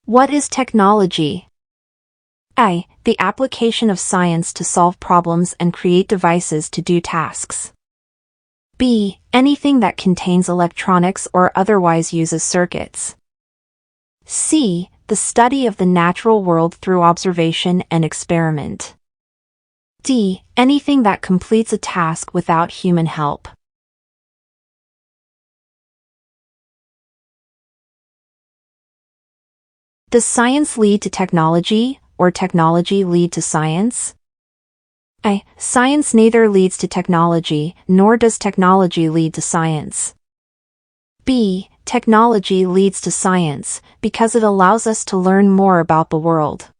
What is technology? A. The application of science to solve problems and create devices to do tasks. B. Anything that contains electronics or otherwise uses circuits. C. The study of the natural world through observation and experiment. D. Anything that completes a task without human help. Does science lead to technology, or technology lead to science? A. Science neither leads to technology, nor does technology lead to science. B. Technology leads to science, because it allows us to learn more about the world.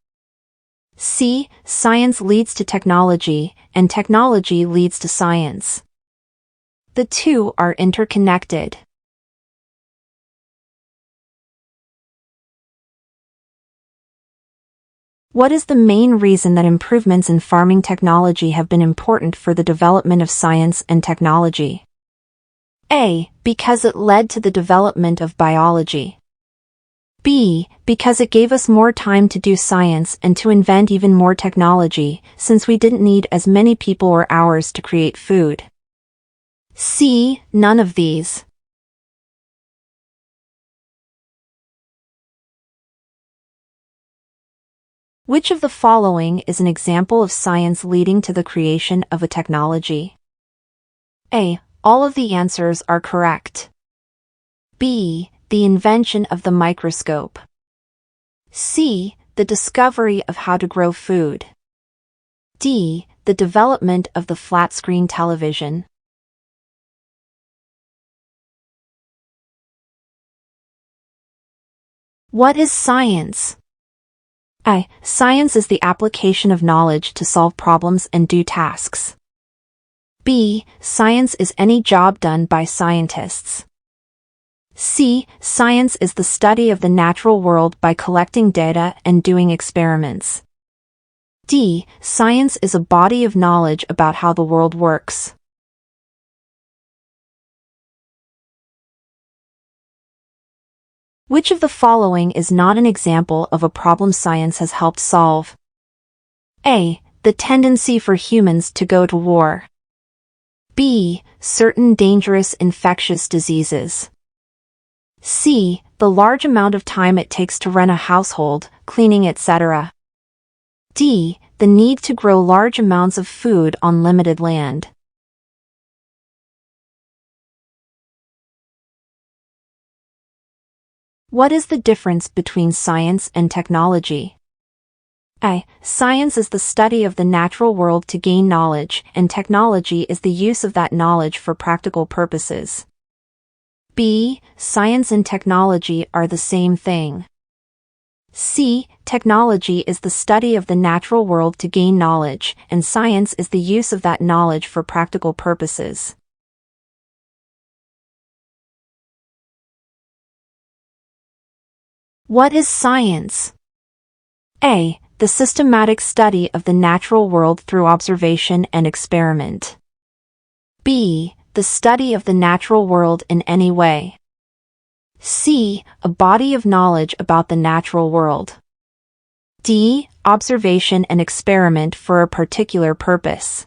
C. Science leads to technology, and technology leads to science. The two are interconnected. What is the main reason that improvements in farming technology have been important for the development of science and technology? A. Because it led to the development of biology. B. Because it gave us more time to do science and to invent even more technology, since we didn't need as many people or hours to create food. C. None of these. Which of the following is an example of science leading to the creation of a technology? A. All of the answers are correct. B. The invention of the microscope. C. The discovery of how to grow food. D. The development of the flat-screen television. What is science? A. Science is the application of knowledge to solve problems and do tasks. B. Science is any job done by scientists. C. Science is the study of the natural world by collecting data and doing experiments. D. Science is a body of knowledge about how the world works. Which of the following is not an example of a problem science has helped solve? A. The tendency for humans to go to war. B. Certain dangerous infectious diseases. C. The large amount of time it takes to run a household, cleaning, etc. D. The need to grow large amounts of food on limited land. What is the difference between science and technology? A. Science is the study of the natural world to gain knowledge, and technology is the use of that knowledge for practical purposes. B. Science and technology are the same thing. C. Technology is the study of the natural world to gain knowledge, and science is the use of that knowledge for practical purposes. What is science? A. The systematic study of the natural world through observation and experiment. B. The study of the natural world in any way. C. A body of knowledge about the natural world. D. Observation and experiment for a particular purpose.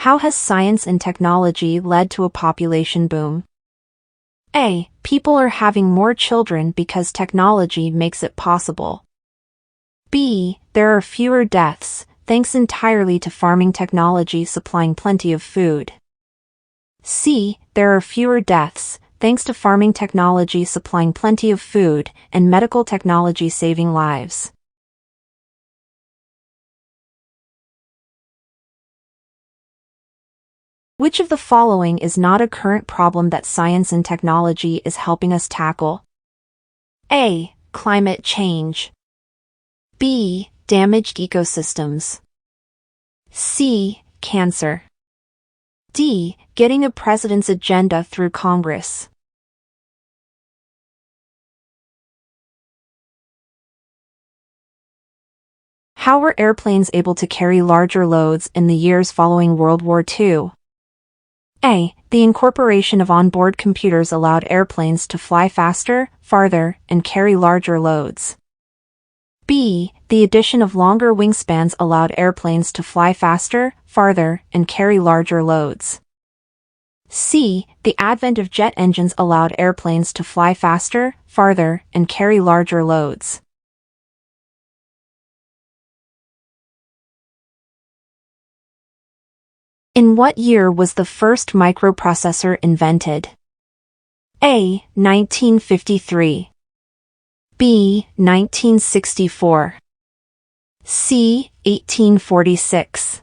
How has science and technology led to a population boom? A. People are having more children because technology makes it possible. B. There are fewer deaths, thanks entirely to farming technology supplying plenty of food. C. There are fewer deaths, thanks to farming technology supplying plenty of food, and medical technology saving lives. Which of the following is not a current problem that science and technology is helping us tackle? A. Climate change. B. Damaged ecosystems. C. Cancer. D. Getting a president's agenda through Congress. How were airplanes able to carry larger loads in the years following World War II? A. The incorporation of onboard computers allowed airplanes to fly faster, farther, and carry larger loads. B. The addition of longer wingspans allowed airplanes to fly faster, farther, and carry larger loads. C. The advent of jet engines allowed airplanes to fly faster, farther, and carry larger loads. In what year was the first microprocessor invented? A. 1953. B. 1964. C. 1846.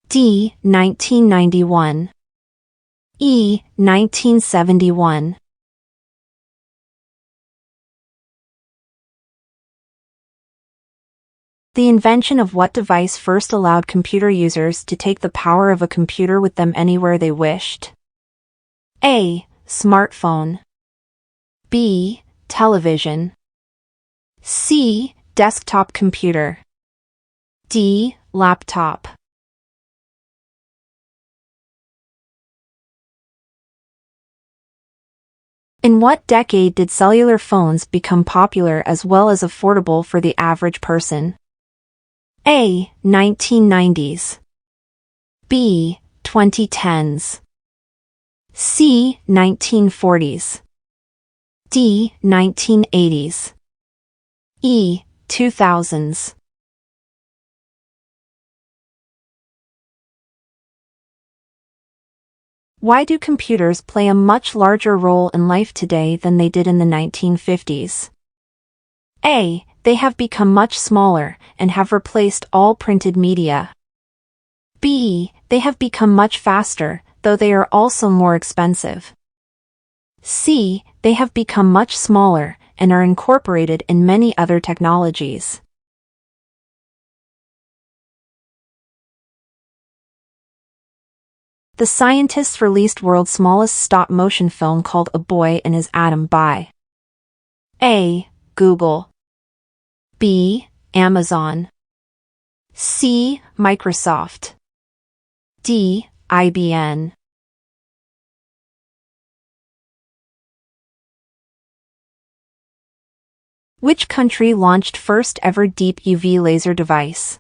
D. 1991. E. 1971. The invention of what device first allowed computer users to take the power of a computer with them anywhere they wished? A. Smartphone. B. Television. C. Desktop computer. D. Laptop. In what decade did cellular phones become popular as well as affordable for the average person? A. 1990s. B. 2010s. C. 1940s. D. 1980s. E. 2000s. Why do computers play a much larger role in life today than they did in the 1950s? A. They have become much smaller and have replaced all printed media. B. They have become much faster, though they are also more expensive. C. They have become much smaller and are incorporated in many other technologies. The scientists released world's smallest stop-motion film called A Boy and His Atom by A. Google. B. Amazon. C. Microsoft. D. IBM. Which country launched first ever deep UV laser device?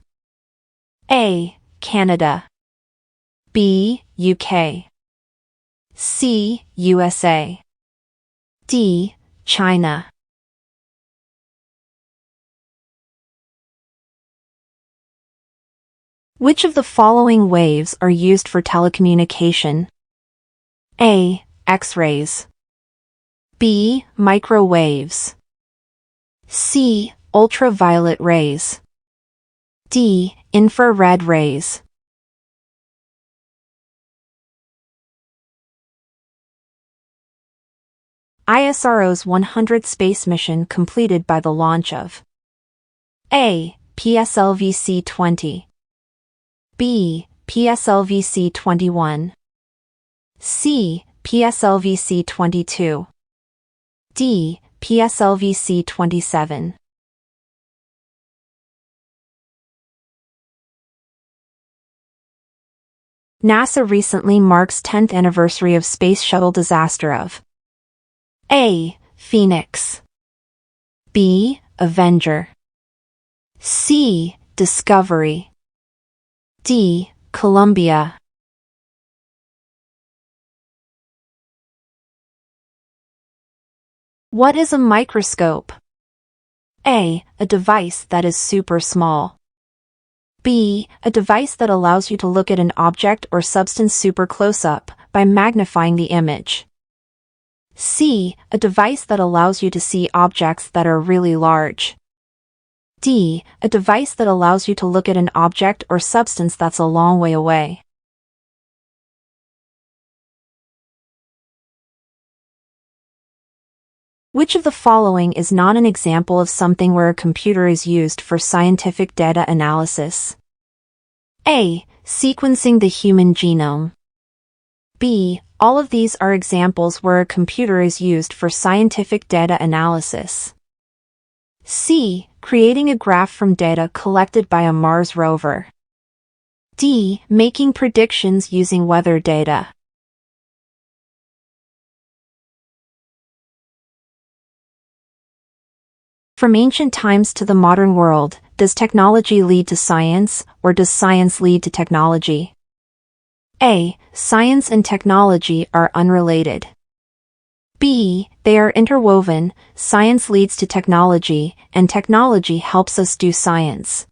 A. Canada. B. UK. C. USA. D. China. Which of the following waves are used for telecommunication? A. X-rays. B. Microwaves. C. Ultraviolet rays. D. Infrared rays. ISRO's 100th space mission completed by the launch of A. PSLV-C-20. B. PSLV-C-21. C. PSLV-C-22. D. PSLV-C-27. NASA recently marks 10th anniversary of Space Shuttle disaster of A. Phoenix. B. Avenger. C. Discovery. D. Columbia. What is a microscope? A. A device that is super small. B. A device that allows you to look at an object or substance super close up by magnifying the image. C. A device that allows you to see objects that are really large. D. A device that allows you to look at an object or substance that's a long way away. Which of the following is not an example of something where a computer is used for scientific data analysis? A. Sequencing the human genome. B. All of these are examples where a computer is used for scientific data analysis. C. Creating a graph from data collected by a Mars rover. D. Making predictions using weather data. From ancient times to the modern world, does technology lead to science, or does science lead to technology? A. Science and technology are unrelated. B. They are interwoven, science leads to technology, and technology helps us do science.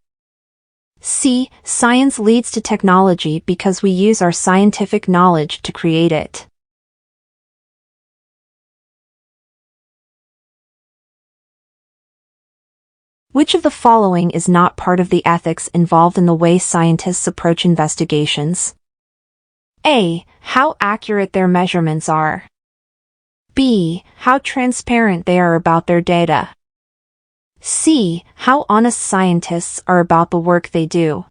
C. Science leads to technology because we use our scientific knowledge to create it. Which of the following is not part of the ethics involved in the way scientists approach investigations? A. How accurate their measurements are. B. How transparent they are about their data. C. How honest scientists are about the work they do.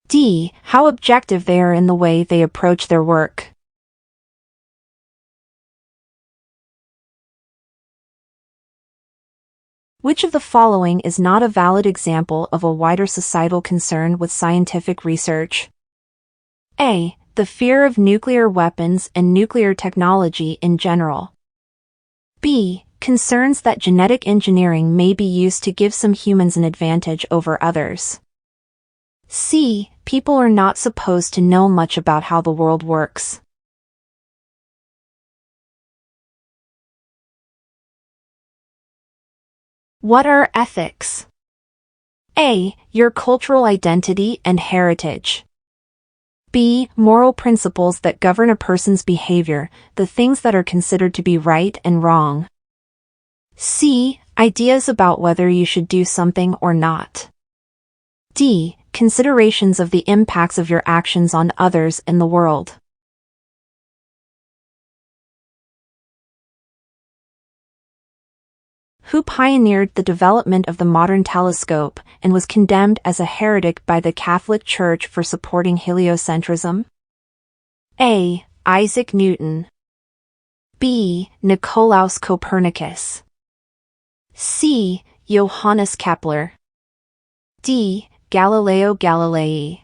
D. How objective they are in the way they approach their work. Which of the following is not a valid example of a wider societal concern with scientific research? A. The fear of nuclear weapons and nuclear technology in general. B. Concerns that genetic engineering may be used to give some humans an advantage over others. C. People are not supposed to know much about how the world works. What are ethics? A. Your cultural identity and heritage. B. Moral principles that govern a person's behavior, the things that are considered to be right and wrong. C. Ideas about whether you should do something or not. D. Considerations of the impacts of your actions on others in the world. Who pioneered the development of the modern telescope and was condemned as a heretic by the Catholic Church for supporting heliocentrism? A. Isaac Newton. B. Nicolaus Copernicus. C. Johannes Kepler. D. Galileo Galilei.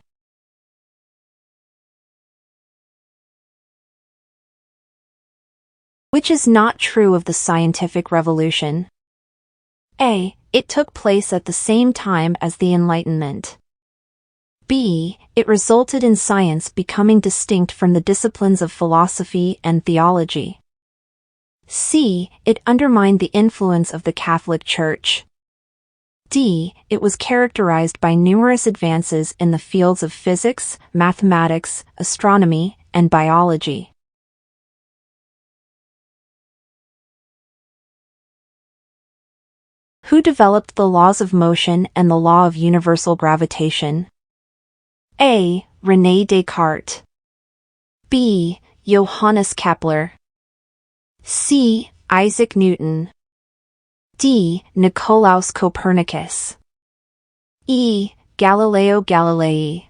Which is not true of the scientific revolution? A. It took place at the same time as the Enlightenment. B. It resulted in science becoming distinct from the disciplines of philosophy and theology. C. It undermined the influence of the Catholic Church. D. It was characterized by numerous advances in the fields of physics, mathematics, astronomy, and biology. Who developed the laws of motion and the law of universal gravitation? A. René Descartes. B. Johannes Kepler. C. Isaac Newton. D. Nicolaus Copernicus. E. Galileo Galilei.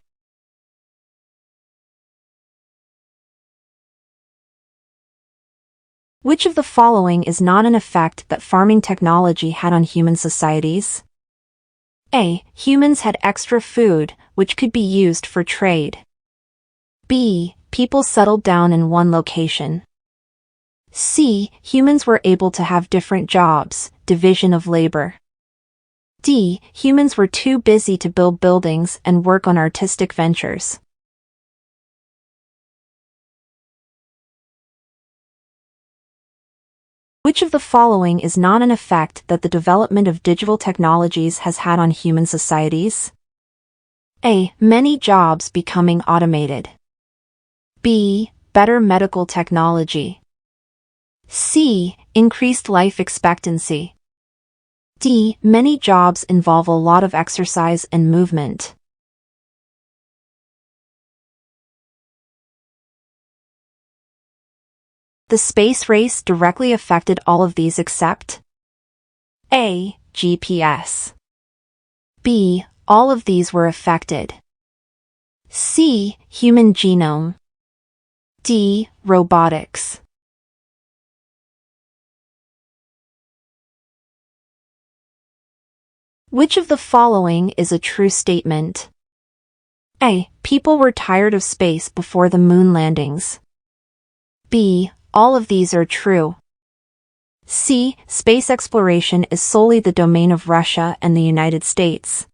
Which of the following is not an effect that farming technology had on human societies? A. Humans had extra food, which could be used for trade. B. People settled down in one location. C. Humans were able to have different jobs, division of labor. D. Humans were too busy to build buildings and work on artistic ventures. Which of the following is not an effect that the development of digital technologies has had on human societies? A. Many jobs becoming automated. B. Better medical technology. C. Increased life expectancy. D. Many jobs involve a lot of exercise and movement. The space race directly affected all of these except A. GPS. B. All of these were affected. C. Human genome. D. Robotics. Which of the following is a true statement? A. People were tired of space before the moon landings. B. All of these are true. C. Space exploration is solely the domain of Russia and the United States.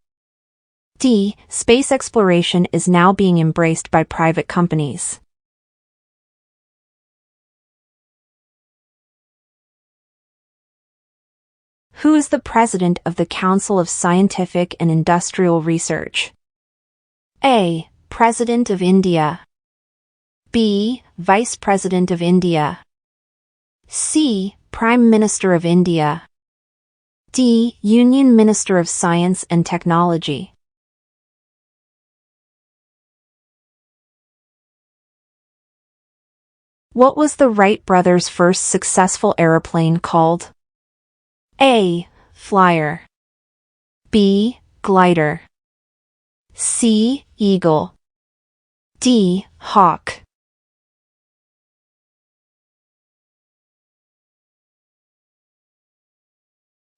D. Space exploration is now being embraced by private companies. Who is the president of the Council of Scientific and Industrial Research? A. President of India. B. Vice President of India. C. Prime Minister of India. D. Union Minister of Science and Technology. What was the Wright brothers' first successful aeroplane called? A. Flyer. B. Glider. C. Eagle. D. Hawk.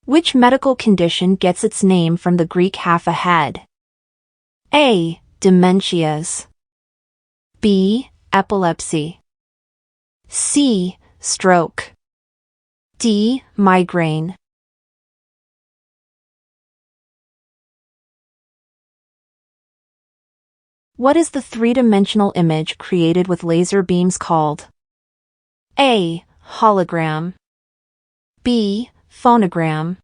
Which medical condition gets its name from the Greek half a head? A. Dementias. B. Epilepsy. C. Stroke. D. Migraine. What is the three-dimensional image created with laser beams called? A. Hologram. B. Phonogram.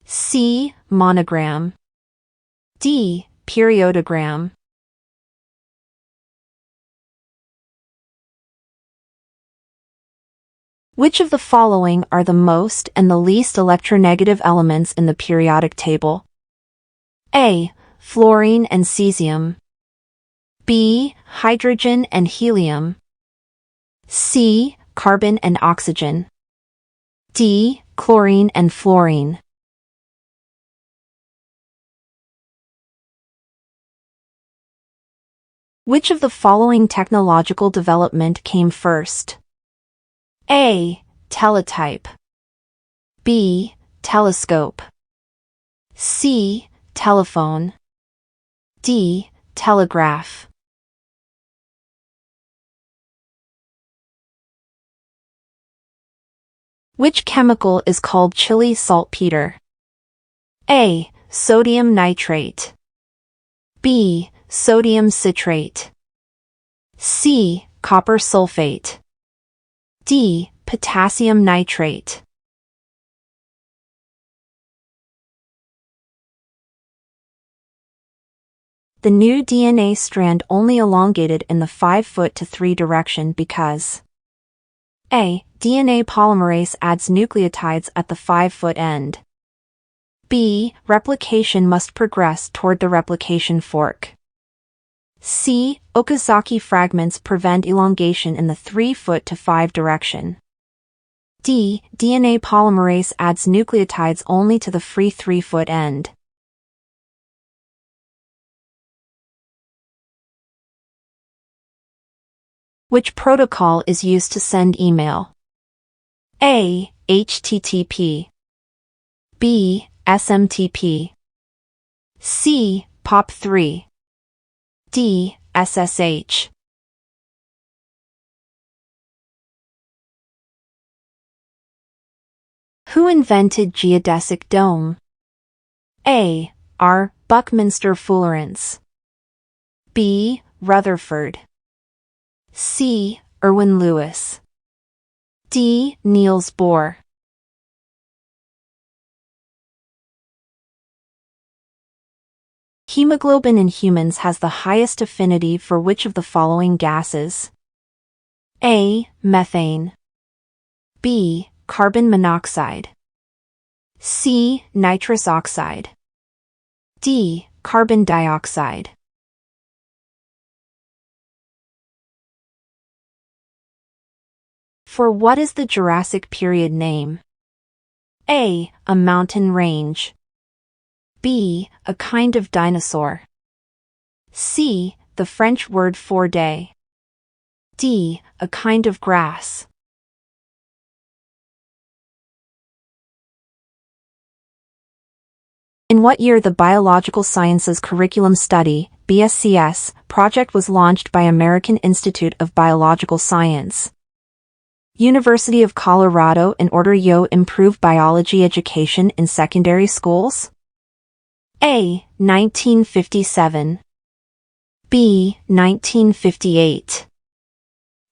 C. Monogram. D. Periodogram. Which of the following are the most and the least electronegative elements in the periodic table? A. Fluorine and cesium. B. Hydrogen and helium. C. Carbon and oxygen. D. Chlorine and fluorine. Which of the following technological development came first? A. Teletype. B. Telescope. C. Telephone. D. Telegraph. Which chemical is called Chile saltpeter? A. Sodium nitrate. B. Sodium citrate. C. Copper sulfate. D. Potassium nitrate. The new DNA strand only elongated in the 5' to 3 direction because A. DNA polymerase adds nucleotides at the 5' end. B. Replication must progress toward the replication fork. C. Okazaki fragments prevent elongation in the 3' to 5 direction. D. DNA polymerase adds nucleotides only to the free 3' end. Which protocol is used to send email? A. HTTP. B. SMTP. C. POP3. D. SSH. Who invented geodesic dome? A. R. Buckminster Fullerence. B. Rutherford. C. Irwin Lewis. D. Niels Bohr. Hemoglobin in humans has the highest affinity for which of the following gases? A. Methane. B. Carbon monoxide. C. Nitrous oxide. D. Carbon dioxide. For what is the Jurassic period name? A. A mountain range. B. A kind of dinosaur. C. The French word for day. D. A kind of grass. In what year the Biological Sciences Curriculum Study, BSCS, project was launched by American Institute of Biological Science? University of Colorado in order to improve biology education in secondary schools? A. 1957. B. 1958.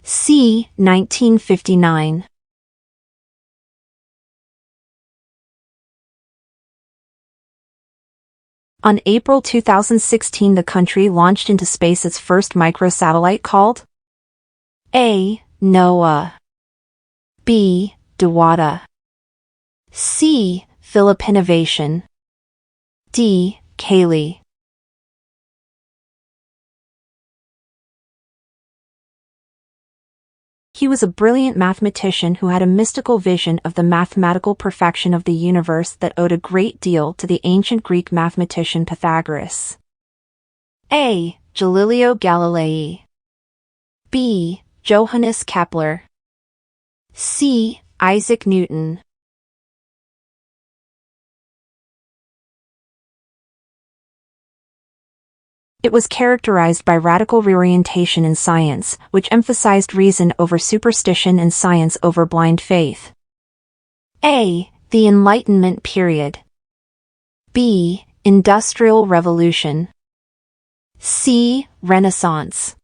C. 1959. On April 2016, the country launched into space its first microsatellite called A. NOAA. B. DeWatta. C. Philippinovation. D. Kaylee. He was a brilliant mathematician who had a mystical vision of the mathematical perfection of the universe that owed a great deal to the ancient Greek mathematician Pythagoras. A. Galileo Galilei. B. Johannes Kepler. C. Isaac Newton. It was characterized by radical reorientation in science, which emphasized reason over superstition and science over blind faith. A. The Enlightenment period. B. Industrial Revolution. C. Renaissance.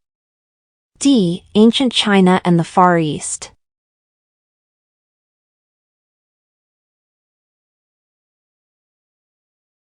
D. Ancient China and the Far East.